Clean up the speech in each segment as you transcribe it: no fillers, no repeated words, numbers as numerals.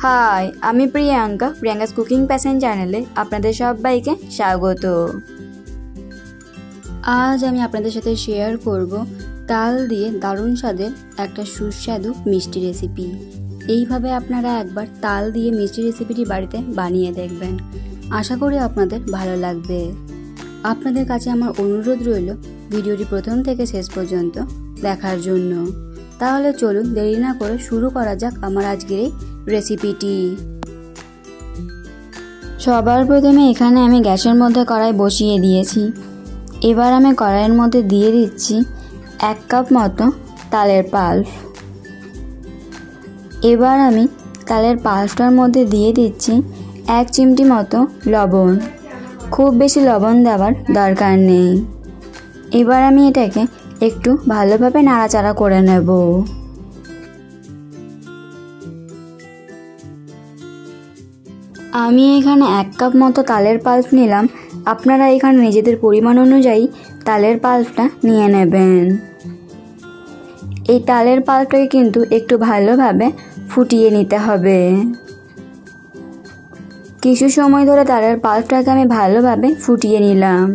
High, আমি Priyanka, Priyanka's cooking passion চ্যানেলে আপনাদের সবাইকে স্বাগত। আজ আমি আপনাদের সাথে শেয়ার করব তাল দিয়ে দারুণ স্বাদের একটা সুস্বাদু মিষ্টি রেসিপি। এইভাবে আপনারা একবার তাল দিয়ে মিষ্টি রেসিপিটি বাড়িতে বানিয়ে দেখবেন, আশা করি আপনাদের ভালো লাগবে। আপনাদের কাছে আমার অনুরোধ রইল ভিডিওটি প্রথম থেকে শেষ পর্যন্ত দেখার জন্য। তাহলে চলুন দেরি না করে শুরু করা যাক আমার আজকের এই রেসিপিটি। সবার প্রথমে এখানে আমি গ্যাসের মধ্যে কড়াই বসিয়ে দিয়েছি। এবার আমি কড়াইয়ের মধ্যে দিয়ে দিচ্ছি 1 কাপ মতো তালের পাল্প। এবার আমি তালের পাল্পটার মধ্যে দিয়ে দিচ্ছি 1 চিমটি মতো লবণ। খুব বেশি লবণ দেওয়ার দরকার নেই। এবার আমি এটাকে একটু ভালোভাবে নাড়াচাড়া করে নেব। আমি এখানে 1 কাপ মতো তালের পাল্প নিলাম। আপনারা এখানে নিজেদের পরিমাণ অনুযায়ী তালের পাল্পটা নিয়ে নেবেন। এই তালের পাল্পটাকে কিন্তু একটু ভালোভাবে ফুটিয়ে নিতে হবে। কিছু সময় ধরে তালের পাল্পটাকে আমি ভালোভাবে ফুটিয়ে নিলাম।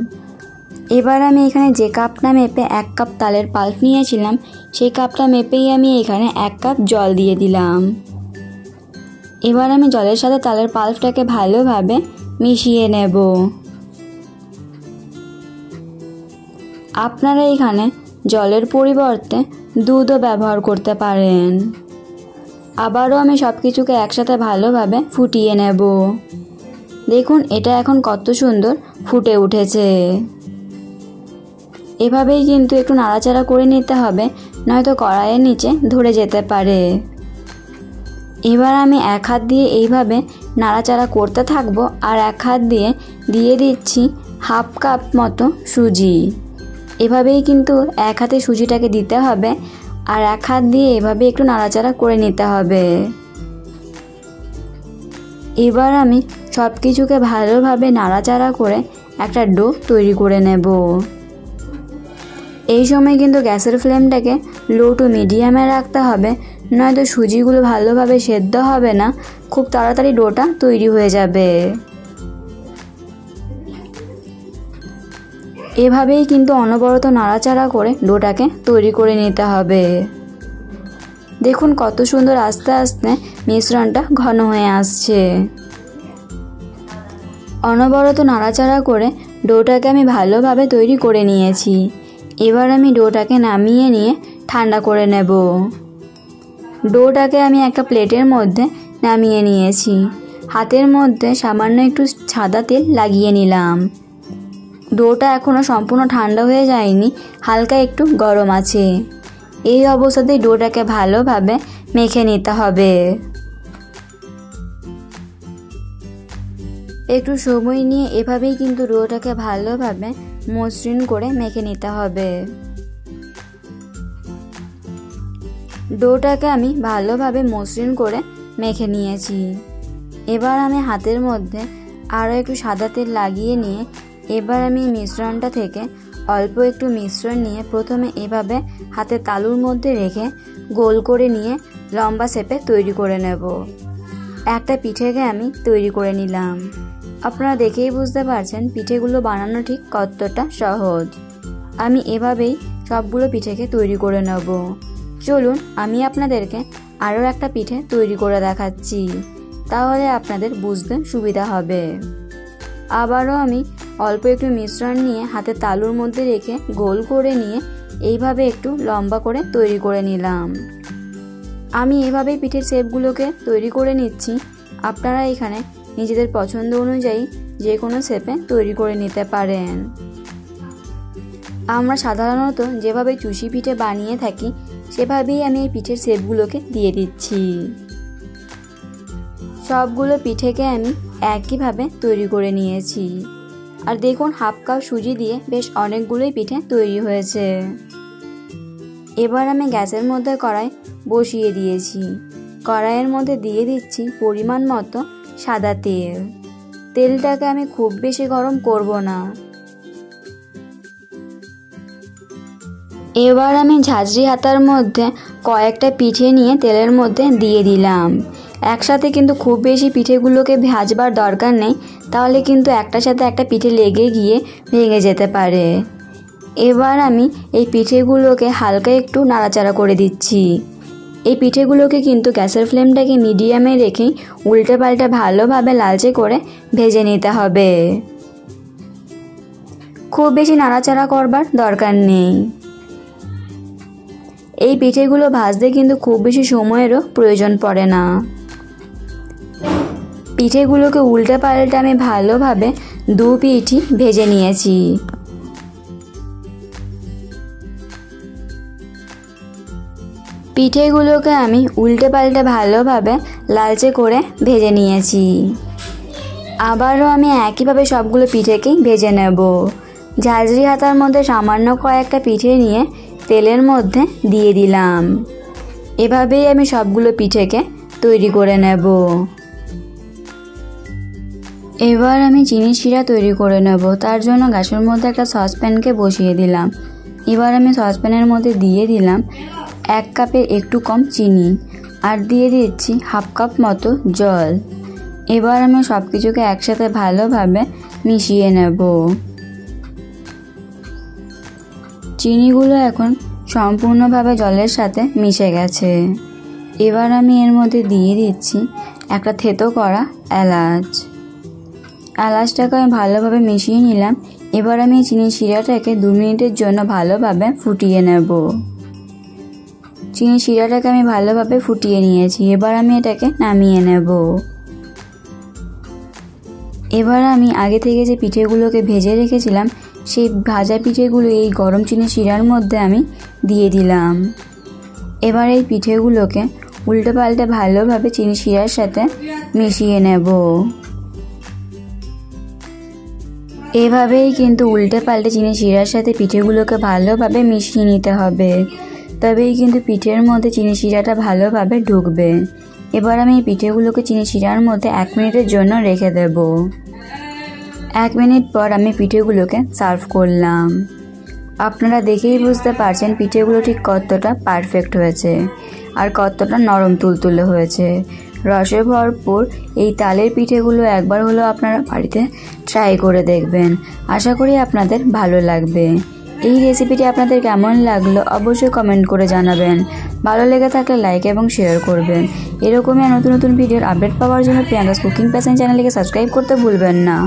এবার আমি এখানে যে কাপটা মেপে 1 কাপ তালের পাল্প নিয়েছিলাম, সেই কাপটা মেপেই আমি এখানে 1 কাপ জল দিয়ে দিলাম। এবার আমি জলের সাথে তালের পাল্পটাকে ভালোভাবে মিশিয়ে নেব। আপনারা এখানে জলের পরিবর্তে দুধও ব্যবহার করতে পারেন। আবারও আমি সব কিছুকে একসাথে ভালোভাবে ফুটিয়ে নেব। দেখুন এটা এখন কত সুন্দর ফুটে উঠেছে। এভাবেই কিন্তু একটু নাড়াচাড়া করে নিতে হবে, নয়তো কড়াইয়ের নিচে ধরে যেতে পারে। এবার আমি 1 হাত দিয়ে এইভাবে নাড়াচাড়া করতে থাকবো, আর 1 হাত দিয়ে দিয়ে দিচ্ছি 1/2 কাপ মতো সুজি। এভাবেই কিন্তু 1 হাতে সুজিটাকে দিতে হবে, আর 1 হাত দিয়ে এভাবে একটু নাড়াচাড়া করে নিতে হবে। এবার আমি সব কিছুকে ভালোভাবে নাড়াচাড়া করে একটা ডো তৈরি করে নেব। এই সময় কিন্তু গ্যাসের ফ্লেমটাকে লো টু মিডিয়ামে রাখতে হবে, নয়তো সুজিগুলো ভালোভাবে সেদ্ধ হবে না, খুব তাড়াতাড়ি ডোটা তৈরি হয়ে যাবে। এভাবেই কিন্তু অনবরত নাড়াচাড়া করে ডোটাকে তৈরি করে নিতে হবে। দেখুন কত সুন্দর আস্তে আস্তে মিশ্রণটা ঘন হয়ে আসছে। অনবরত নাড়াচাড়া করে ডোটাকে আমি ভালোভাবে তৈরি করে নিয়েছি। এবার আমি ডোটাকে নামিয়ে নিয়ে ঠান্ডা করে নেব। ডোটাকে আমি একটা প্লেটের মধ্যে নামিয়ে নিয়েছি। হাতের মধ্যে সামান্য একটু সাদা তেল লাগিয়ে নিলাম। ডোটা এখনও সম্পূর্ণ ঠান্ডা হয়ে যায়নি, হালকা একটু গরম আছে। এই অবস্থাতেই ডোটাকে ভালোভাবে মেখে নিতে হবে। একটু সময় নিয়ে এভাবেই কিন্তু ডোটাকে ভালোভাবে মসৃণ করে মেখে নিতে হবে। ডোটাকে আমি ভালোভাবে মসৃণ করে মেখে নিয়েছি। এবার আমি হাতের মধ্যে আরও একটু সাদা তেল লাগিয়ে নিয়ে এবার আমি মিশ্রণটা থেকে অল্প একটু মিশ্রণ নিয়ে প্রথমে এভাবে হাতে তালুর মধ্যে রেখে গোল করে নিয়ে লম্বা শেপে তৈরি করে নেব। একটা পিঠেকে আমি তৈরি করে নিলাম। আপনারা দেখেই বুঝতে পারছেন পিঠেগুলো বানানো ঠিক কতটা সহজ। আমি এভাবেই সবগুলো পিঠেকে তৈরি করে নেব। চলুন আমি আপনাদেরকে আরও একটা পিঠে তৈরি করে দেখাচ্ছি, তাহলে আপনাদের বুঝতে সুবিধা হবে। আবারও আমি অল্প একটু মিশ্রণ নিয়ে হাতে তালুর মধ্যে রেখে গোল করে নিয়ে এইভাবে একটু লম্বা করে তৈরি করে নিলাম। আমি এভাবেই পিঠের শেপগুলোকে তৈরি করে নিচ্ছি। আপনারা এখানে নিজেদের পছন্দ অনুযায়ী যে কোনো শেপে তৈরি করে নিতে পারেন। আমরা সাধারণত যেভাবে চুষি পিঠে বানিয়ে থাকি সেভাবেই আমি এই পিঠের শেপগুলোকে দিয়ে দিচ্ছি। সবগুলো পিঠেকে আমি একইভাবে তৈরি করে নিয়েছি। আর দেখুন 1/2 কাপ সুজি দিয়ে বেশ অনেকগুলোই পিঠে তৈরি হয়েছে। এবার আমি গ্যাসের মধ্যে কড়াই বসিয়ে দিয়েছি। কড়াইয়ের মধ্যে দিয়ে দিচ্ছি পরিমাণ মতো সাদা তেল। তেলটাকে আমি খুব বেশি গরম করব না। এবার আমি ঝাঁঝরি হাতার মধ্যে কয়েকটা পিঠে নিয়ে তেলের মধ্যে দিয়ে দিলাম। একসাথে কিন্তু খুব বেশি পিঠেগুলোকে ভাজবার দরকার নেই, তাহলে কিন্তু একটার সাথে একটা পিঠে লেগে গিয়ে ভেঙে যেতে পারে। এবার আমি এই পিঠেগুলোকে হালকা একটু নাড়াচাড়া করে দিচ্ছি। এই পিঠেগুলোকে কিন্তু গ্যাসের ফ্লেমটাকে মিডিয়ামে রেখেই উল্টে পাল্টে ভালোভাবে লালচে করে ভেজে নিতে হবে। খুব বেশি নাড়াচাড়া করবার দরকার নেই। এই পিঠেগুলো ভাজতে কিন্তু খুব বেশি সময়েরও প্রয়োজন পড়ে না। পিঠেগুলোকে উল্টে পাল্টে আমি ভালোভাবে দু পিঠই ভেজে নিয়েছি। পিঠেগুলোকে আমি উল্টে পাল্টে ভালোভাবে লালচে করে ভেজে নিয়েছি। আবারও আমি একইভাবে সবগুলো পিঠেকেই ভেজে নেব। ঝাঁঝরি হাতার মধ্যে সামান্য কয়েকটা পিঠে নিয়ে তেলের মধ্যে দিয়ে দিলাম। এভাবেই আমি সবগুলো পিঠেকে তৈরি করে নেব। এবার আমি চিনির শিরা তৈরি করে নেব। তার জন্য গ্যাসের মধ্যে একটা সসপ্যানকে বসিয়ে দিলাম। এবার আমি সসপ্যানের মধ্যে দিয়ে দিলাম 1 কাপের একটু কম চিনি আর দিয়ে দিচ্ছি 1/2 কাপ মতো জল। এবার আমি সব কিছুকে একসাথে ভালোভাবে মিশিয়ে নেব। চিনিগুলো এখন সম্পূর্ণভাবে জলের সাথে মিশে গেছে। এবার আমি এর মধ্যে দিয়ে দিচ্ছি একটা থেতো করা এলাচ। এলাচটাকে আমি ভালোভাবে মিশিয়ে নিলাম। এবার আমি চিনির শিরাটাকে 2 মিনিটের জন্য ভালোভাবে ফুটিয়ে নেব। চিনির শিরাটাকে আমি ভালোভাবে ফুটিয়ে নিয়েছি। এবার আমি এটাকে নামিয়ে নেব। এবার আমি আগে থেকে যে পিঠেগুলোকে ভেজে রেখেছিলাম সেই ভাজা পিঠেগুলো এই গরম চিনির শিরার মধ্যে আমি দিয়ে দিলাম। এবার এই পিঠেগুলোকে উল্টে পাল্টে ভালোভাবে চিনির শিরার সাথে মিশিয়ে নেব। এভাবেই কিন্তু উল্টে পাল্টে চিনির শিরার সাথে পিঠেগুলোকে ভালোভাবে মিশিয়ে নিতে হবে, তবেই কিন্তু পিঠের মধ্যে চিনির শিরাটা ভালোভাবে ঢুকবে। এবার আমি এই পিঠেগুলোকে চিনির শিরার মধ্যে 1 মিনিটের জন্য রেখে দেব। 1 মিনিট পর আমি পিঠেগুলোকে সার্ভ করলাম। আপনারা দেখেই বুঝতে পারছেন পিঠেগুলো ঠিক কতটা পারফেক্ট হয়েছে আর কতটা নরম তুলতুলে হয়েছে। রসে ভরপুর এই তালের পিঠেগুলো একবার হলেও আপনারা বাড়িতে ট্রাই করে দেখবেন। আশা করি আপনাদের ভালো লাগবে। এই রেসিপিটি আপনাদের কেমন লাগলো অবশ্যই কমেন্ট করে জানাবেন। ভালো লেগে থাকলে লাইক এবং শেয়ার করবেন। এরকমই নতুন নতুন ভিডিওর আপডেট পাওয়ার জন্য প্রিয়াঙ্কাস কুকিং প্যাশন চ্যানেলটিকে সাবস্ক্রাইব করতে ভুলবেন না।